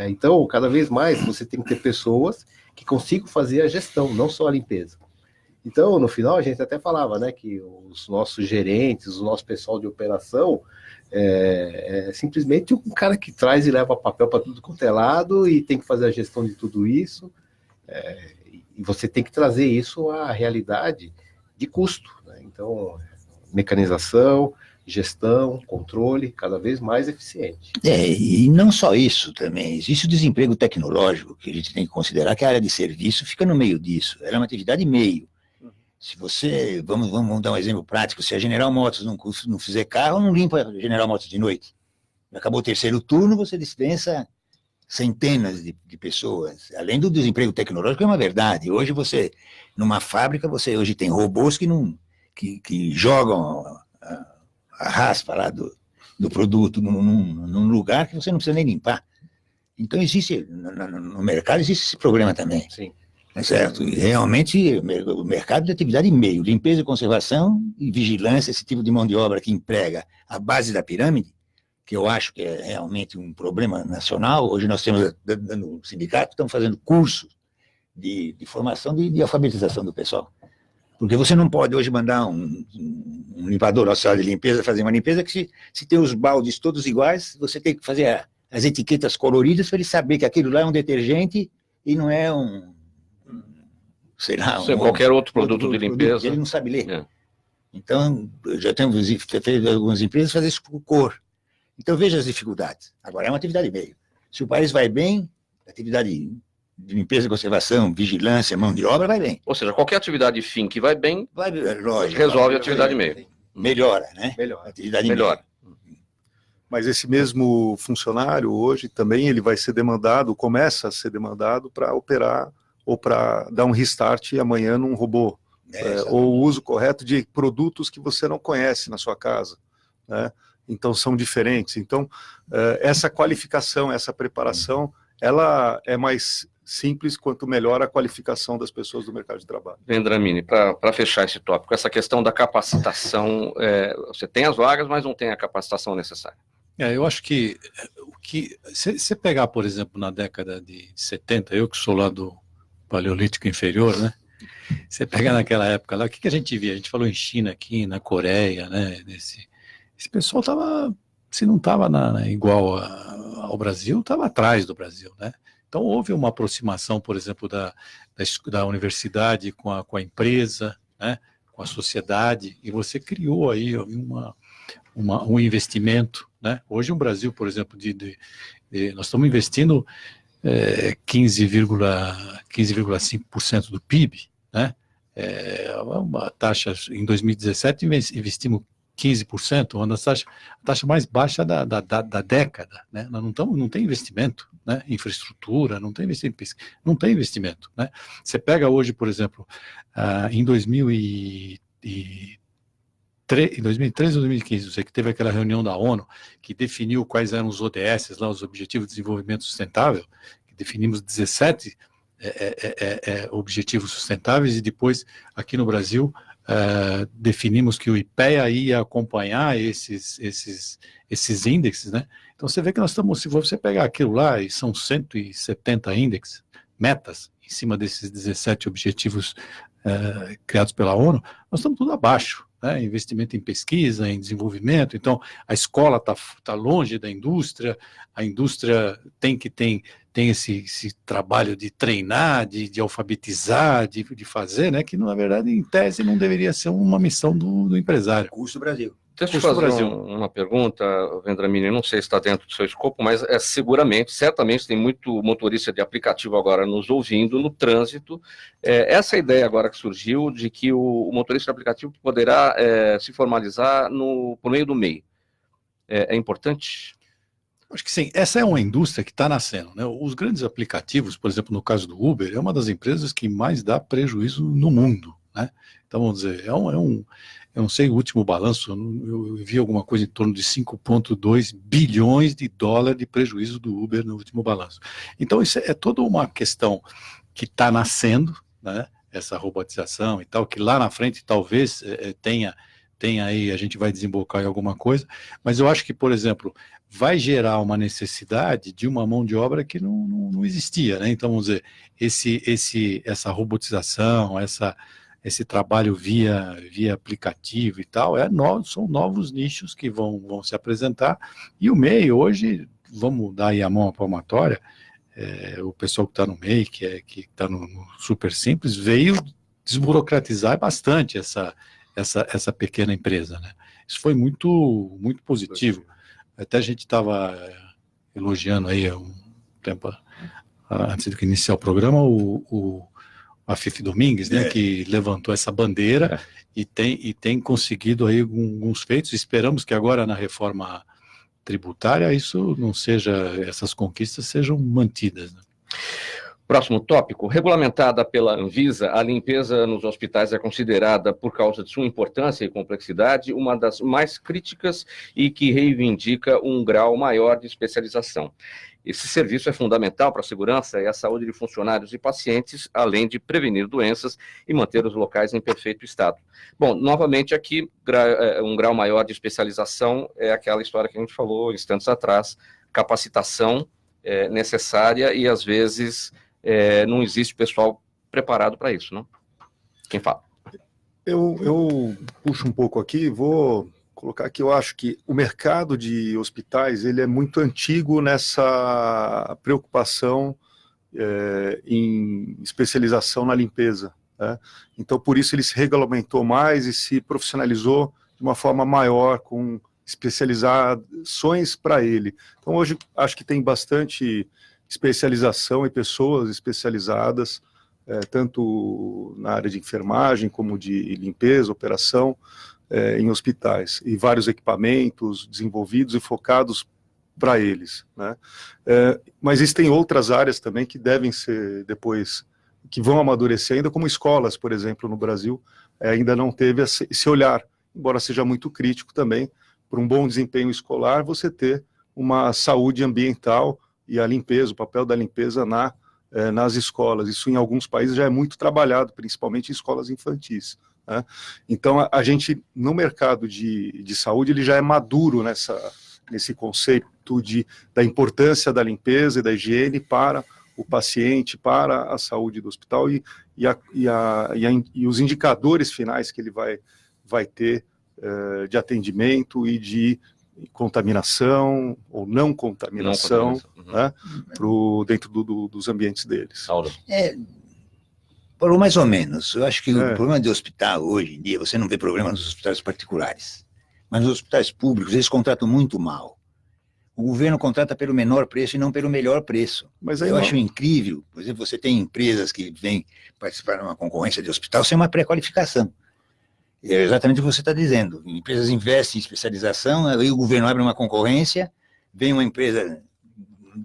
Então, cada vez mais você tem que ter pessoas que consigam fazer a gestão, não só a limpeza. Então, no final, a gente até falava, né, que os nossos gerentes, o nosso pessoal de operação, simplesmente um cara que traz e leva papel para tudo quanto é lado e tem que fazer a gestão de tudo isso, e você tem que trazer isso à realidade de custo, né? Então, mecanização, gestão, controle cada vez mais eficiente. E não só isso também, existe o desemprego tecnológico, que a gente tem que considerar que a área de serviço fica no meio disso, ela é uma atividade meio. Se você, vamos dar um exemplo prático, se a General Motors não fizer carro, não limpa a General Motors de noite. Acabou o terceiro turno, você dispensa centenas de pessoas, além do desemprego tecnológico, é uma verdade. Hoje você, numa fábrica, você hoje tem robôs que jogam a raspa lá do produto num lugar que você não precisa nem limpar. Então existe, no mercado existe esse problema também. Sim. Certo? E realmente o mercado de atividade meio, limpeza e conservação e vigilância, esse tipo de mão de obra que emprega a base da pirâmide, que eu acho que é realmente um problema nacional. Hoje nós temos, no sindicato, estamos fazendo cursos de formação de alfabetização do pessoal. Porque você não pode hoje mandar um limpador ao sala de limpeza fazer uma limpeza que se tem os baldes todos iguais, você tem que fazer as etiquetas coloridas para ele saber que aquilo lá é um detergente e não é sei lá, qualquer outro produto de limpeza. Ele não sabe ler. Então, já temos feito algumas empresas fazer isso por cor. Então, veja as dificuldades. Agora, é uma atividade meio. Se o país vai bem, atividade de limpeza e conservação, vigilância, mão de obra, vai bem. Ou seja, qualquer atividade fim que vai bem, lógico, resolve a atividade meio. Melhora, né? Melhora. Atividade Melhora. Mas esse mesmo funcionário, hoje, também ele vai ser demandado, começa a ser demandado para operar ou para dar um restart amanhã num robô. Ou o uso correto de produtos que você não conhece na sua casa, né? Então são diferentes. Então essa qualificação, essa preparação, ela é mais simples quanto melhor a qualificação das pessoas do mercado de trabalho. Vendramini, para fechar esse tópico, essa questão da capacitação, você tem as vagas, mas não tem a capacitação necessária. Eu acho que se você pegar, por exemplo, na década de 70, eu que sou lá do Paleolítico Inferior, né? Você pega naquela época lá, o que a gente via? A gente falou em China aqui, na Coreia, né? Esse pessoal estava, se não estava igual ao Brasil, estava atrás do Brasil, né? Então houve uma aproximação, por exemplo, da universidade com a empresa, né? Com a sociedade, e você criou aí um investimento, né? Hoje o Brasil, por exemplo, nós estamos investindo 15,5% do PIB, né? Uma taxa, em 2017 investimos 15%, uma das taxa mais baixa da década, né? Nós não tem investimento, né? Infraestrutura, não tem investimento em pesquisa, não tem investimento, né? Você pega hoje, por exemplo, em 2013 ou 2015, você que teve aquela reunião da ONU que definiu quais eram os ODS, lá, os Objetivos de Desenvolvimento Sustentável, que definimos 17 objetivos sustentáveis, e depois, aqui no Brasil, definimos que o IPEA ia acompanhar esses índices, né? Então você vê que nós estamos, se você pegar aquilo lá, e são 170 índices, metas, em cima desses 17 objetivos criados pela ONU, nós estamos tudo abaixo, né? Investimento em pesquisa, em desenvolvimento. Então a escola está longe da indústria, a indústria tem esse trabalho de treinar, de alfabetizar, de fazer, né? Que na verdade, em tese, não deveria ser uma missão do empresário. Custo Brasil. Deixa eu fazer uma pergunta, Vendramini, não sei se está dentro do seu escopo, mas certamente tem muito motorista de aplicativo agora nos ouvindo no trânsito. Essa ideia agora que surgiu de que o motorista de aplicativo poderá se formalizar por meio do MEI. É importante? Acho que sim, essa é uma indústria que está nascendo, né? Os grandes aplicativos, por exemplo, no caso do Uber, é uma das empresas que mais dá prejuízo no mundo, né? Então, vamos dizer, eu não sei o último balanço, eu vi alguma coisa em torno de 5,2 bilhões de dólares de prejuízo do Uber no último balanço. Então, isso é toda uma questão que está nascendo, né? Essa robotização e tal, que lá na frente talvez tenha aí, a gente vai desembocar em alguma coisa, mas eu acho que, por exemplo, vai gerar uma necessidade de uma mão de obra que não existia, né? Então, vamos dizer, essa robotização, esse trabalho via aplicativo e tal, são novos nichos que vão se apresentar, e o MEI hoje, vamos dar aí a mão à palmatória, o pessoal que está no MEI, que está no Super Simples, veio desburocratizar bastante essa pequena empresa, né? Isso foi muito, muito positivo. Até a gente estava elogiando aí há um tempo, antes de iniciar o programa, a Fifi Domingues, né, que levantou essa bandeira e tem conseguido aí alguns feitos. Esperamos que agora na reforma tributária essas conquistas sejam mantidas, né? Próximo tópico. Regulamentada pela Anvisa, a limpeza nos hospitais é considerada, por causa de sua importância e complexidade, uma das mais críticas e que reivindica um grau maior de especialização. Esse serviço é fundamental para a segurança e a saúde de funcionários e pacientes, além de prevenir doenças e manter os locais em perfeito estado. Bom, novamente aqui, um grau maior de especialização é aquela história que a gente falou instantes atrás, capacitação necessária e, às vezes, não existe pessoal preparado para isso, não? Quem fala? Eu puxo um pouco aqui, vou colocar que eu acho que o mercado de hospitais ele é muito antigo nessa preocupação em especialização na limpeza, né? Então, por isso ele se regulamentou mais e se profissionalizou de uma forma maior, com especializações para ele. Então, hoje, acho que tem bastante especialização e pessoas especializadas, tanto na área de enfermagem, como de limpeza, operação, em hospitais, e vários equipamentos desenvolvidos e focados para eles, né? Mas existem outras áreas também que devem ser depois, que vão amadurecer ainda, como escolas, por exemplo, no Brasil, ainda não teve esse olhar, embora seja muito crítico também, para um bom desempenho escolar, você ter uma saúde ambiental e a limpeza, o papel da limpeza nas escolas. Isso em alguns países já é muito trabalhado, principalmente em escolas infantis, né? Então, a gente, no mercado de saúde, ele já é maduro nesse conceito da importância da limpeza e da higiene para o paciente, para a saúde do hospital e os indicadores finais que ele vai ter de atendimento e de contaminação ou não contaminação, né, dentro dos ambientes deles. Falou mais ou menos. Eu acho que o problema de hospital, hoje em dia, você não vê problema nos hospitais particulares. Mas nos hospitais públicos, eles contratam muito mal. O governo contrata pelo menor preço e não pelo melhor preço. Mas aí eu acho incrível. Por exemplo, você tem empresas que vêm participar de uma concorrência de hospital sem uma pré-qualificação. É exatamente o que você está dizendo. Empresas investem em especialização, aí o governo abre uma concorrência, vem uma empresa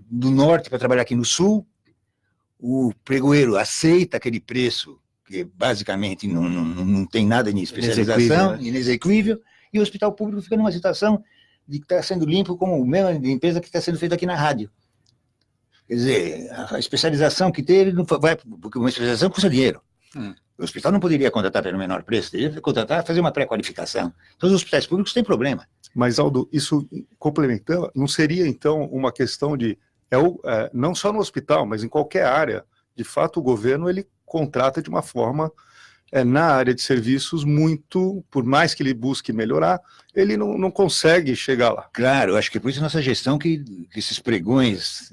do norte para trabalhar aqui no sul, o pregoeiro aceita aquele preço, que basicamente não tem nada de especialização, inexequível, e o hospital público fica numa situação de que está sendo limpo como a mesma empresa que está sendo feita aqui na rádio. Quer dizer, a especialização que teve, porque uma especialização custa dinheiro. O hospital não poderia contratar pelo menor preço, teria contratar, fazer uma pré-qualificação. Todos os hospitais públicos têm problema. Mas, Aldo, isso complementando, não seria, então, uma questão de, não só no hospital, mas em qualquer área, de fato, o governo, ele contrata de uma forma, na área de serviços, muito, por mais que ele busque melhorar, ele não consegue chegar lá. Claro, acho que por isso a nossa gestão, que esses pregões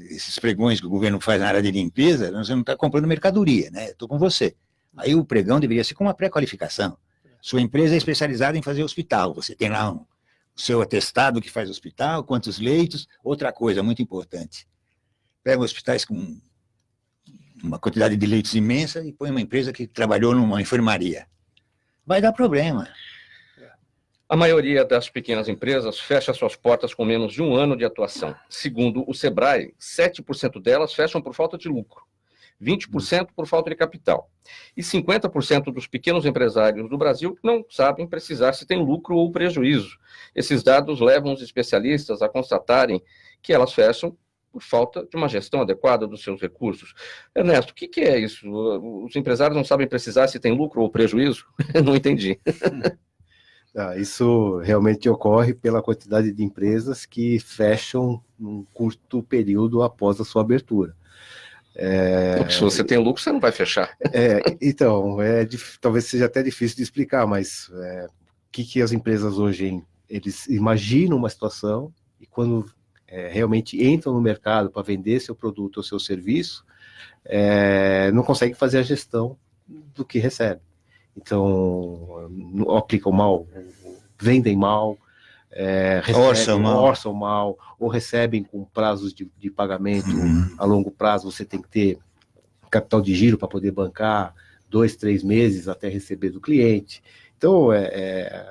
que o governo faz na área de limpeza, nós não está comprando mercadoria, né? Estou com você. Aí o pregão deveria ser com uma pré-qualificação. Sua empresa é especializada em fazer hospital, você tem lá o seu atestado que faz hospital, quantos leitos. Outra coisa muito importante, pega hospitais com uma quantidade de leitos imensa e põe uma empresa que trabalhou numa enfermaria. Vai dar problema. A maioria das pequenas empresas fecha suas portas com menos de um ano de atuação. Segundo o Sebrae, 7% delas fecham por falta de lucro, 20% por falta de capital. E 50% dos pequenos empresários do Brasil não sabem precisar se tem lucro ou prejuízo. Esses dados levam os especialistas a constatarem que elas fecham por falta de uma gestão adequada dos seus recursos. Ernesto, o que é isso? Os empresários não sabem precisar se tem lucro ou prejuízo? Não entendi. Isso realmente ocorre pela quantidade de empresas que fecham num curto período após a sua abertura. Se você tem lucro, você não vai fechar. Então, talvez seja até difícil de explicar, mas o que as empresas hoje, eles imaginam uma situação e quando realmente entram no mercado para vender seu produto ou seu serviço, não conseguem fazer a gestão do que recebe. Então, aplicam mal vendem mal, Orçam mal, ou recebem com prazos de pagamento a longo prazo. Você tem que ter capital de giro para poder bancar 2, 3 meses até receber do cliente. Então,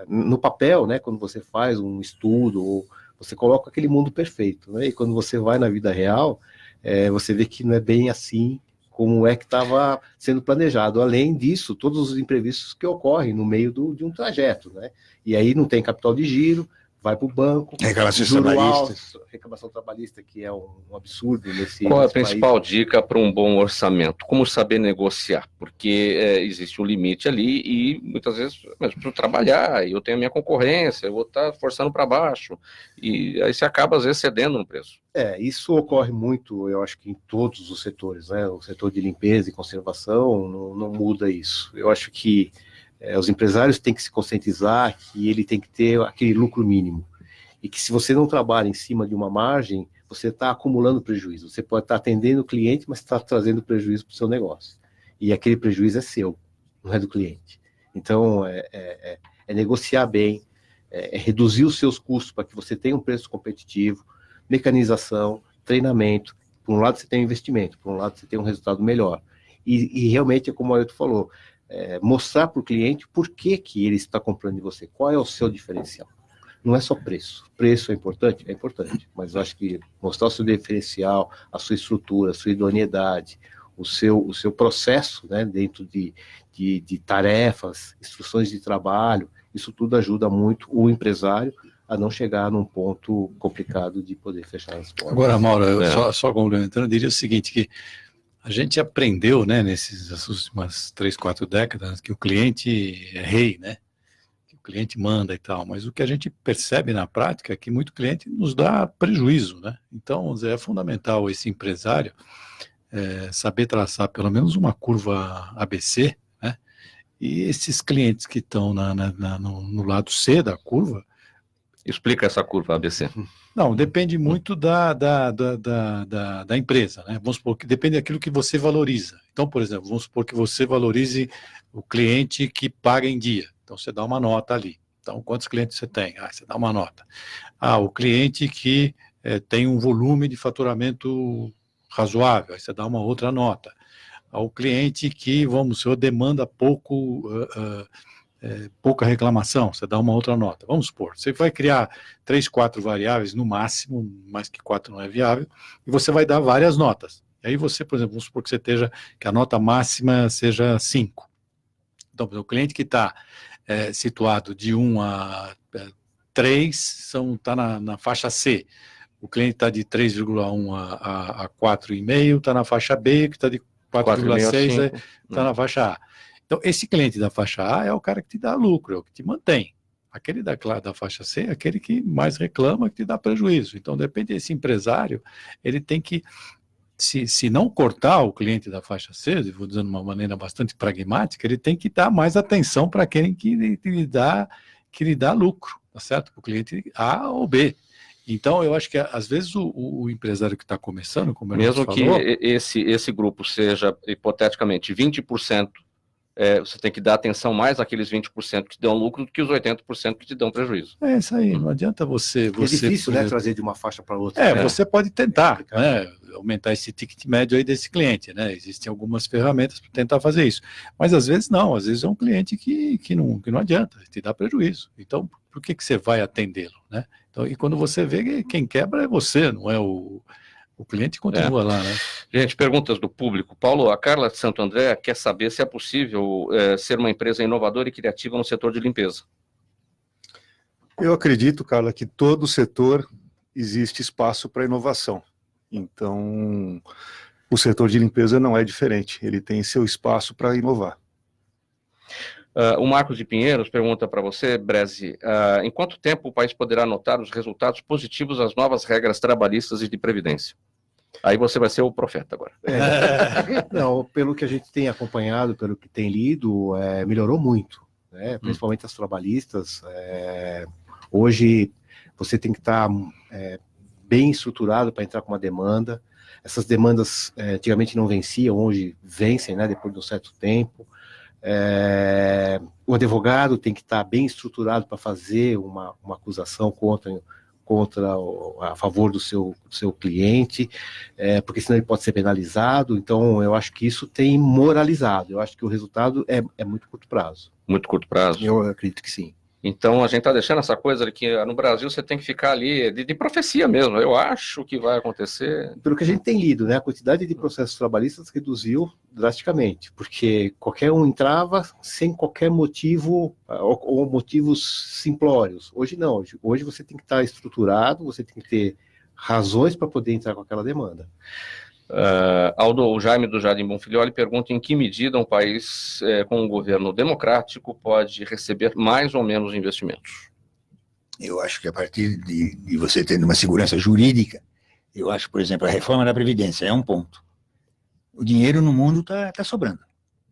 no papel, né, quando você faz um estudo, você coloca aquele mundo perfeito, né? E quando você vai na vida real, você vê que não é bem assim como é que estava sendo planejado. Além disso, todos os imprevistos que ocorrem no meio de um trajeto, né? E aí não tem capital de giro, vai para o banco, reclamação trabalhista, que é um absurdo nesse Qual é a país. principal dica para um bom orçamento? Como saber negociar? Porque existe um limite ali e muitas vezes eu preciso trabalhar e eu tenho a minha concorrência, eu vou estar forçando para baixo e aí você acaba às vezes cedendo no preço. Isso ocorre muito, eu acho que em todos os setores, né? O setor de limpeza e conservação não muda isso. Eu acho que os empresários têm que se conscientizar que ele tem que ter aquele lucro mínimo. E que se você não trabalha em cima de uma margem, você está acumulando prejuízo. Você pode estar atendendo o cliente, mas está trazendo prejuízo para o seu negócio. E aquele prejuízo é seu, não é do cliente. Então, é negociar bem, reduzir os seus custos para que você tenha um preço competitivo, mecanização, treinamento. Por um lado, você tem um investimento, por um lado, você tem um resultado melhor. E realmente, é como o Ailton falou, mostrar para o cliente por que ele está comprando de você, qual é o seu diferencial. Não é só preço. Preço é importante? É importante, mas eu acho que mostrar o seu diferencial, a sua estrutura, a sua idoneidade, o seu processo, né, dentro de tarefas, instruções de trabalho, isso tudo ajuda muito o empresário a não chegar num ponto complicado de poder fechar as portas. Agora, Mauro, só complementando, eu diria o seguinte, que a gente aprendeu, né, nessas últimas 3, 4 décadas, que o cliente é rei, né? Que o cliente manda e tal, mas o que a gente percebe na prática é que muito cliente nos dá prejuízo, né? Então, é fundamental esse empresário saber traçar pelo menos uma curva ABC, né? E esses clientes que estão no lado C da curva. Explica essa curva ABC. Não, depende muito da empresa, né? Vamos supor que depende daquilo que você valoriza. Então, por exemplo, vamos supor que você valorize o cliente que paga em dia. Então, você dá uma nota ali. Então, quantos clientes você tem? Você dá uma nota. O cliente que tem um volume de faturamento razoável, aí você dá uma outra nota. O cliente que, demanda pouca reclamação, você dá uma outra nota. Vamos supor, você vai criar 3, 4 variáveis no máximo, mais que 4 não é viável, e você vai dar várias notas. E aí você, por exemplo, vamos supor que a nota máxima seja 5. Então, o cliente que está situado de 1 a 3 está na faixa C. O cliente está de 3,1 a 4,5 está na faixa B, que está de 4,6 está na faixa A. Então, esse cliente da faixa A é o cara que te dá lucro, é o que te mantém. Aquele da faixa C é aquele que mais reclama, que te dá prejuízo. Então, depende desse empresário, ele tem que, se não cortar o cliente da faixa C, vou dizer de uma maneira bastante pragmática, ele tem que dar mais atenção para aquele que lhe dá lucro, tá certo? O cliente A ou B. Então, eu acho que, às vezes, o empresário que está começando, como a mesmo gente falou... que esse grupo seja, hipoteticamente, 20%, você tem que dar atenção mais àqueles 20% que te dão lucro do que os 80% que te dão prejuízo. É isso aí, não adianta você... É difícil, né, trazer de uma faixa para outra. Você pode tentar, né, aumentar esse ticket médio aí desse cliente, né? Existem algumas ferramentas para tentar fazer isso. Mas, às vezes, não. Às vezes é um cliente que não adianta, te dá prejuízo. Então, por que você vai atendê-lo, né? Então, e quando você vê, quem quebra é você, não é o cliente continua lá, né? Gente, perguntas do público. Paulo, a Carla de Santo André quer saber se é possível ser uma empresa inovadora e criativa no setor de limpeza. Eu acredito, Carla, que todo setor existe espaço para inovação. Então, o setor de limpeza não é diferente. Ele tem seu espaço para inovar. O Marcos de Pinheiros pergunta para você, Bresi, em quanto tempo o país poderá notar os resultados positivos das novas regras trabalhistas e de previdência? Aí você vai ser o profeta agora. Não, pelo que a gente tem acompanhado, pelo que tem lido, melhorou muito, né? Principalmente as trabalhistas. Hoje você tem que estar bem estruturado para entrar com uma demanda. Essas demandas antigamente não venciam, hoje vencem, né, depois de um certo tempo. O advogado tem que estar bem estruturado para fazer uma acusação a favor do seu cliente, porque senão ele pode ser penalizado. Então, eu acho que isso tem moralizado. Eu acho que o resultado é muito curto prazo. Muito curto prazo? Eu acredito que sim. Então, a gente está deixando essa coisa de que no Brasil você tem que ficar ali, de profecia mesmo. Eu acho que vai acontecer. Pelo que a gente tem lido, né, a quantidade de processos trabalhistas reduziu drasticamente, porque qualquer um entrava sem qualquer motivo, ou motivos simplórios. Hoje não, hoje você tem que estar estruturado, você tem que ter razões para poder entrar com aquela demanda. O Jaime do Jardim Bonfilholi pergunta em que medida um país com um governo democrático pode receber mais ou menos investimentos. Eu acho que a partir de você tendo uma segurança jurídica, eu acho, por exemplo, a reforma da Previdência é um ponto. O dinheiro no mundo está sobrando.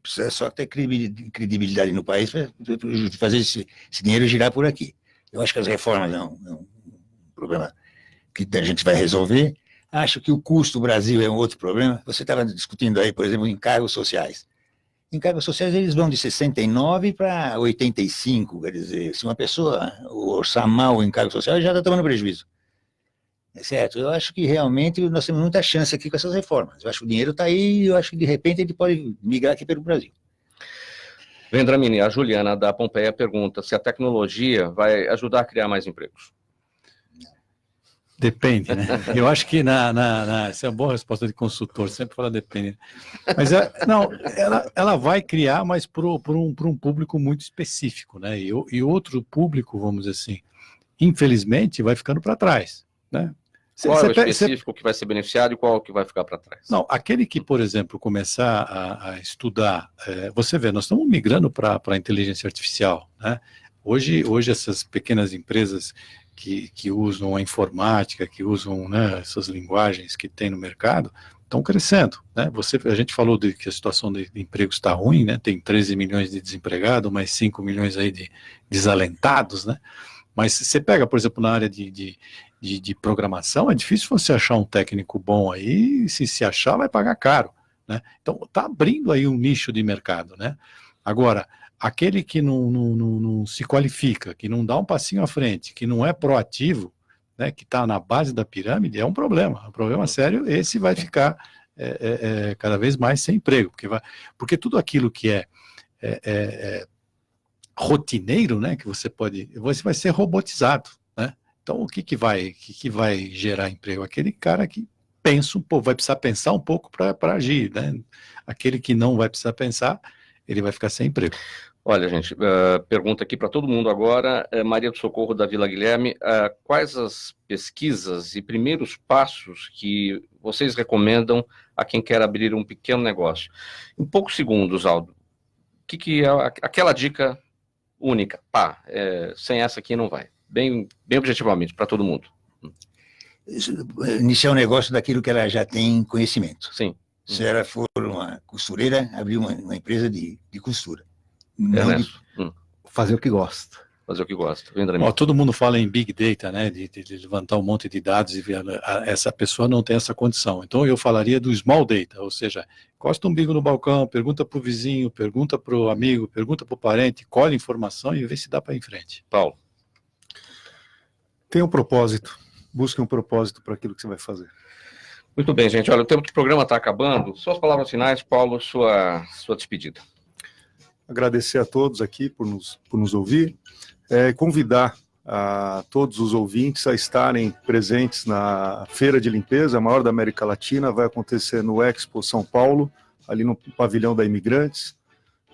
Precisa só ter credibilidade no país para fazer esse dinheiro girar por aqui. Eu acho que as reformas é um problema que a gente vai resolver. Acho que o custo do Brasil é um outro problema. Você estava discutindo aí, por exemplo, encargos sociais. Encargos sociais, eles vão de 69 para 85, quer dizer, se uma pessoa orçar mal o encargo social, já está tomando prejuízo. É certo? Eu acho que realmente nós temos muita chance aqui com essas reformas. Eu acho que o dinheiro está aí e eu acho que de repente ele pode migrar aqui pelo Brasil. Vendramini, a Juliana da Pompeia pergunta se a tecnologia vai ajudar a criar mais empregos. Depende, né? Eu acho que essa é uma boa resposta de consultor, sempre fala depende. Mas ela vai criar, mas para um público muito específico, né? E outro público, vamos dizer assim, infelizmente, vai ficando para trás, né? Qual é o específico que vai ser beneficiado e qual que vai ficar para trás? Não, aquele que, por exemplo, começar a estudar, você vê, nós estamos migrando para a inteligência artificial, né? Hoje essas pequenas empresas que usam a informática, que usam, né, essas linguagens que tem no mercado, estão crescendo, né? A gente falou que a situação de empregos está ruim, né? Tem 13 milhões de desempregados, mais 5 milhões aí de desalentados, né? Mas você pega, por exemplo, na área de programação, é difícil você achar um técnico bom aí, se achar vai pagar caro, né? Então está abrindo aí um nicho de mercado, né? Agora, aquele que não se qualifica, que não dá um passinho à frente, que não é proativo, né, que está na base da pirâmide, é um problema sério. Esse vai ficar cada vez mais sem emprego, porque tudo aquilo que é rotineiro, né, que você vai ser robotizado, né? Então o que vai gerar emprego? Aquele cara que pensa um pouco, vai precisar pensar um pouco para agir, né? Aquele que não vai precisar pensar, ele vai ficar sem emprego. Olha, gente, pergunta aqui para todo mundo agora, Maria do Socorro da Vila Guilherme, quais as pesquisas e primeiros passos que vocês recomendam a quem quer abrir um pequeno negócio? Em poucos segundos, Aldo, o que é aquela dica única? Sem essa aqui não vai. Bem objetivamente, para todo mundo. Iniciar um negócio daquilo que ela já tem conhecimento. Sim. Se ela for uma costureira, abrir uma empresa de costura. Fazer o que gosta. Fazer o que gosta. Todo mundo fala em Big Data, né, de levantar um monte de dados e essa pessoa não tem essa condição. Então eu falaria do Small Data, ou seja, encosta um bico no balcão, pergunta para o vizinho, pergunta para o amigo, pergunta para o parente, colhe informação e vê se dá para ir em frente. Paulo. Tenha um propósito. Busque um propósito para aquilo que você vai fazer. Muito bem, gente. Olha, o tempo do programa está acabando. Suas palavras finais, Paulo, sua despedida. Agradecer a todos aqui por nos ouvir. Convidar a todos os ouvintes a estarem presentes na Feira de Limpeza, a maior da América Latina. Vai acontecer no Expo São Paulo, ali no pavilhão da Imigrantes,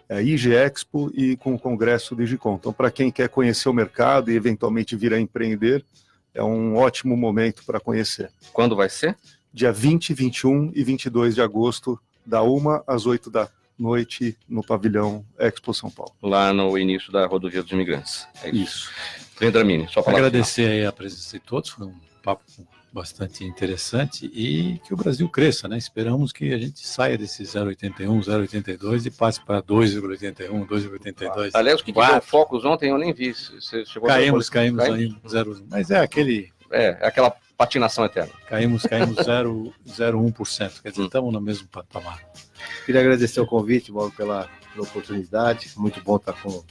IG Expo, e com o Congresso do Digicom. Então, para quem quer conhecer o mercado e eventualmente vir a empreender, é um ótimo momento para conhecer. Quando vai ser? Dia 20, 21 e 22 de agosto, da 1 às 8 da noite, no pavilhão Expo São Paulo. Lá no início da Rodovia dos Imigrantes. É isso. Vendramini, só palavra agradecer aí a presença de todos, foi um papo bastante interessante e que o Brasil cresça, né? Esperamos que a gente saia desse 0,81, 0,82 e passe para 2,81, 2,82. Aliás, o que deu Focus ontem eu nem vi. Você chegou caímos aí, 0,1. Mas é aquela patinação eterna. Caímos 0,01%, quer dizer, estamos no mesmo patamar. Queria agradecer o convite, Mauro, pela pela oportunidade. Muito bom estar com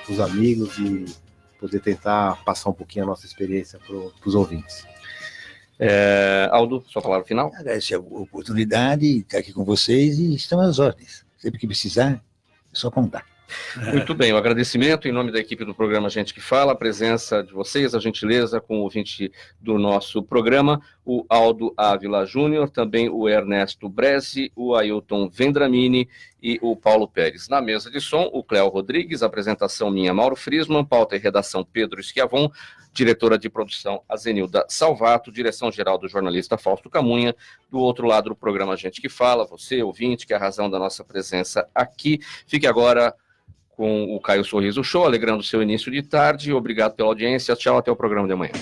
os amigos e poder tentar passar um pouquinho a nossa experiência para os ouvintes. Aldo, sua palavra final? Agradecer a oportunidade de estar aqui com vocês e estamos às ordens. Sempre que precisar, é só contar. Muito bem, o agradecimento em nome da equipe do programa Gente que Fala, a presença de vocês, a gentileza com o ouvinte do nosso programa, o Aldo Ávila Júnior, também o Ernesto Bresi, o Ailton Vendramini e o Paulo Pérez. Na mesa de som, o Cléo Rodrigues, apresentação minha, Mauro Frisman, pauta e redação Pedro Schiavon, diretora de produção Azenilda Salvato, direção-geral do jornalista Fausto Camunha, do outro lado do programa Gente que Fala, você, ouvinte, que é a razão da nossa presença aqui. Fique agora com o Caio Sorriso Show, alegrando seu início de tarde. Obrigado pela audiência. Tchau, até o programa de amanhã.